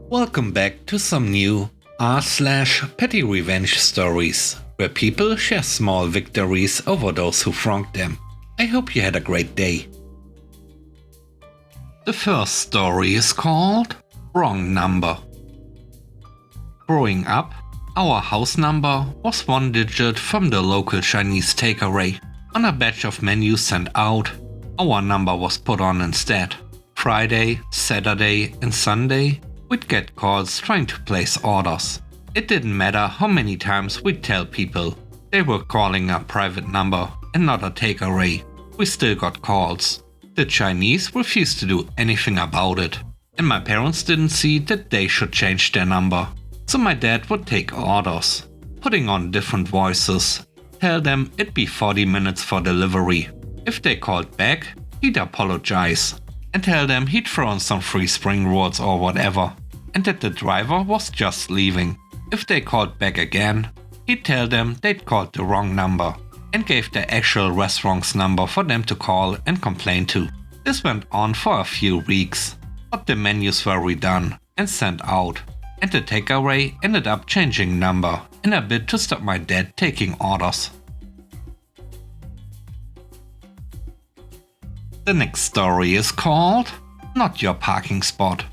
Welcome back to some new r/pettyrevenge stories, where people share small victories over those who wronged them. I hope you had a great day. The first story is called Wrong Number. Growing up, our house number was one digit from the local Chinese takeaway. On a batch of menus sent out, our number was put on instead. Friday, Saturday and Sunday, we'd get calls trying to place orders. It didn't matter how many times we'd tell people they were calling a private number and not a takeaway. We still got calls. The Chinese refused to do anything about it, and my parents didn't see that they should change their number. So my dad would take orders, putting on different voices, tell them it'd be 40 minutes for delivery. If they called back, he'd apologize and tell them he'd thrown some free spring rolls or whatever, and that the driver was just leaving. If they called back again, he'd tell them they'd called the wrong number and gave the actual restaurant's number for them to call and complain to. This went on for a few weeks, but the menus were redone and sent out, and the takeaway ended up changing number in a bid to stop my dad taking orders. The next story is called Not Your Parking Spot.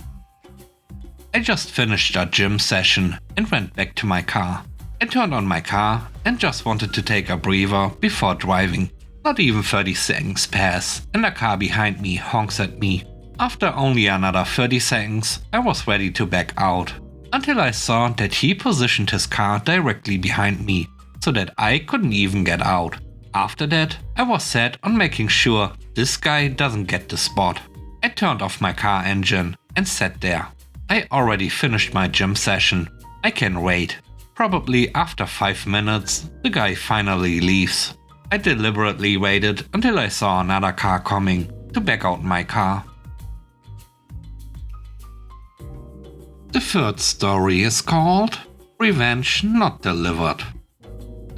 I just finished a gym session and went back to my car. I turned on my car and just wanted to take a breather before driving. Not even 30 seconds pass and a car behind me honks at me. After only another 30 seconds, I was ready to back out, until I saw that he positioned his car directly behind me, so that I couldn't even get out. After that, I was set on making sure this guy doesn't get the spot. I turned off my car engine and sat there. I already finished my gym session. I can wait. Probably after 5 minutes, the guy finally leaves. I deliberately waited until I saw another car coming to back out my car. The third story is called Revenge Not Delivered.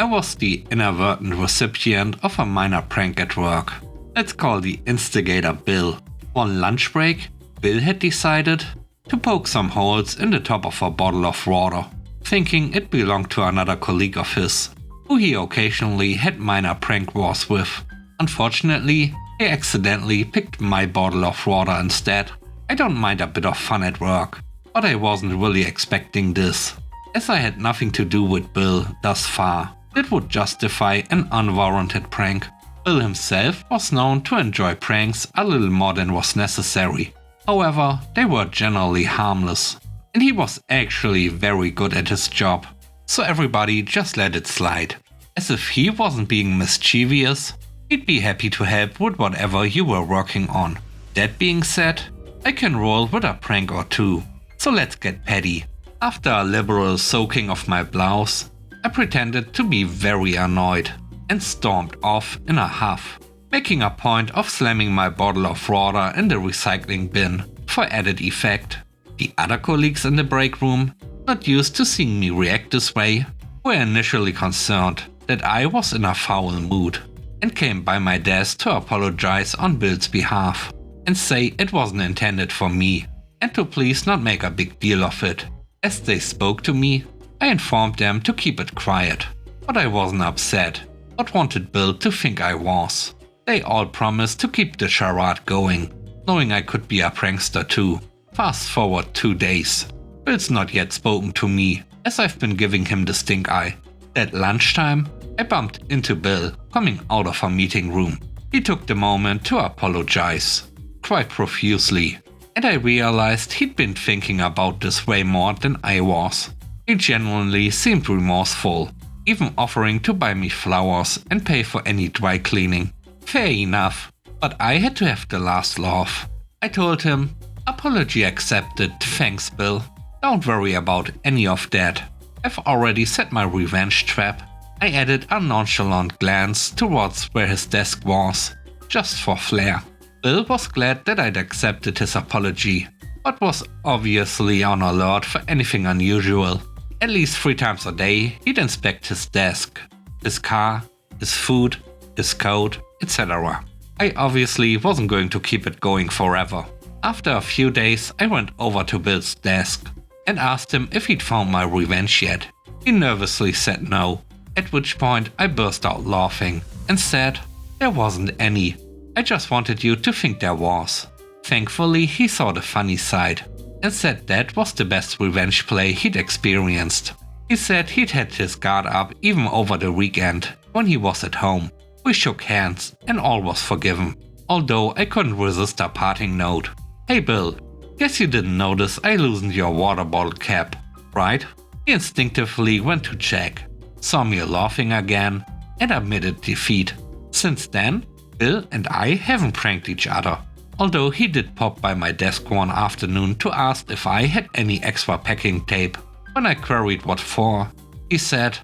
I was the inadvertent recipient of a minor prank at work. Let's call the instigator Bill. One lunch break, Bill had decided to poke some holes in the top of a bottle of water, thinking it belonged to another colleague of his, who he occasionally had minor prank wars with. Unfortunately, he accidentally picked my bottle of water instead. I don't mind a bit of fun at work, but I wasn't really expecting this, as I had nothing to do with Bill thus far. It would justify an unwarranted prank. Bill himself was known to enjoy pranks a little more than was necessary. However, they were generally harmless, and he was actually very good at his job, so everybody just let it slide. As if he wasn't being mischievous, he'd be happy to help with whatever you were working on. That being said, I can roll with a prank or two, so let's get petty. After a liberal soaking of my blouse, I pretended to be very annoyed and stormed off in a huff, making a point of slamming my bottle of water in the recycling bin for added effect. The other colleagues in the break room, not used to seeing me react this way, were initially concerned that I was in a foul mood and came by my desk to apologize on Bill's behalf and say it wasn't intended for me and to please not make a big deal of it. As they spoke to me, I informed them to keep it quiet, but I wasn't upset, but wanted Bill to think I was. They all promised to keep the charade going, knowing I could be a prankster too. Fast forward 2 days. Bill's not yet spoken to me, as I've been giving him the stink eye. At lunchtime, I bumped into Bill coming out of a meeting room. He took the moment to apologize, quite profusely, and I realized he'd been thinking about this way more than I was. He genuinely seemed remorseful, even offering to buy me flowers and pay for any dry cleaning. Fair enough, but I had to have the last laugh. I told him, "Apology accepted, thanks Bill. Don't worry about any of that. I've already set my revenge trap." I added a nonchalant glance towards where his desk was, just for flair. Bill was glad that I'd accepted his apology, but was obviously on alert for anything unusual. At least 3 times a day, he'd inspect his desk, his car, his food, his coat, etc. I obviously wasn't going to keep it going forever. After a few days, I went over to Bill's desk, and asked him if he'd found my revenge yet. He nervously said no, at which point I burst out laughing and said, "There wasn't any. I just wanted you to think there was." Thankfully, he saw the funny side and said that was the best revenge play he'd experienced. He said he'd had his guard up even over the weekend when he was at home. We shook hands and all was forgiven, although I couldn't resist a parting note. "Hey Bill, guess you didn't notice I loosened your water bottle cap, right?" He instinctively went to check, saw me laughing again, and admitted defeat. Since then, Bill and I haven't pranked each other, although he did pop by my desk one afternoon to ask if I had any extra packing tape. When I queried what for, he said,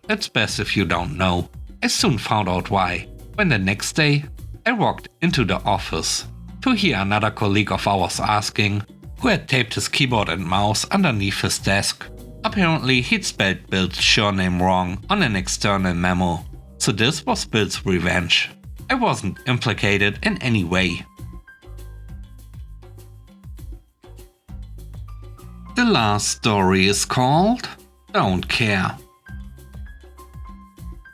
"It's best if you don't know." I soon found out why, when the next day I walked into the office to hear another colleague of ours asking who had taped his keyboard and mouse underneath his desk. Apparently he'd spelled Bill's surname wrong on an external memo, so this was Bill's revenge. I wasn't implicated in any way. The last story is called Don't Care.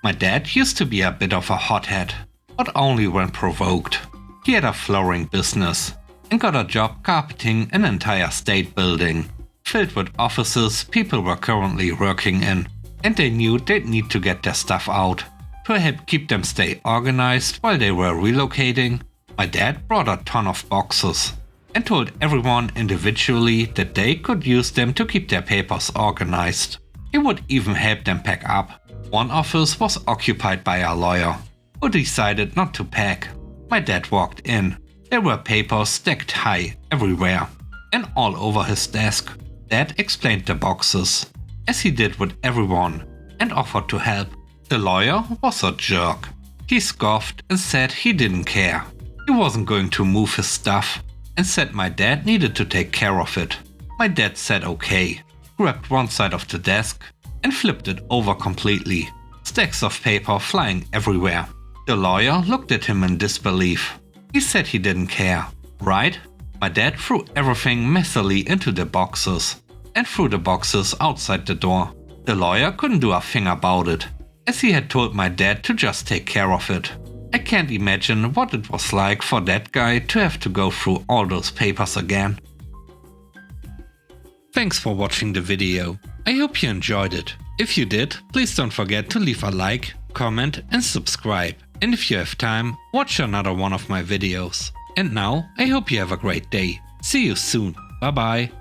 My dad used to be a bit of a hothead, but only when provoked. He had a flooring business and got a job carpeting an entire state building, filled with offices people were currently working in, and they knew they'd need to get their stuff out to help keep them stay organized while they were relocating. My dad brought a ton of boxes and told everyone individually that they could use them to keep their papers organized. He would even help them pack up. One office was occupied by a lawyer who decided not to pack. My dad walked in. There were papers stacked high everywhere and all over his desk. Dad explained the boxes, as he did with everyone, and offered to help. The lawyer was a jerk. He scoffed and said he didn't care. He wasn't going to move his stuff and said my dad needed to take care of it. My dad said okay, grabbed one side of the desk and flipped it over completely, stacks of paper flying everywhere. The lawyer looked at him in disbelief. He said he didn't care, right? My dad threw everything messily into the boxes and threw the boxes outside the door. The lawyer couldn't do a thing about it, as he had told my dad to just take care of it. I can't imagine what it was like for that guy to have to go through all those papers again. Thanks for watching the video. I hope you enjoyed it. If you did, please don't forget to leave a like, comment and subscribe. And if you have time, watch another one of my videos. And now, I hope you have a great day. See you soon. Bye bye.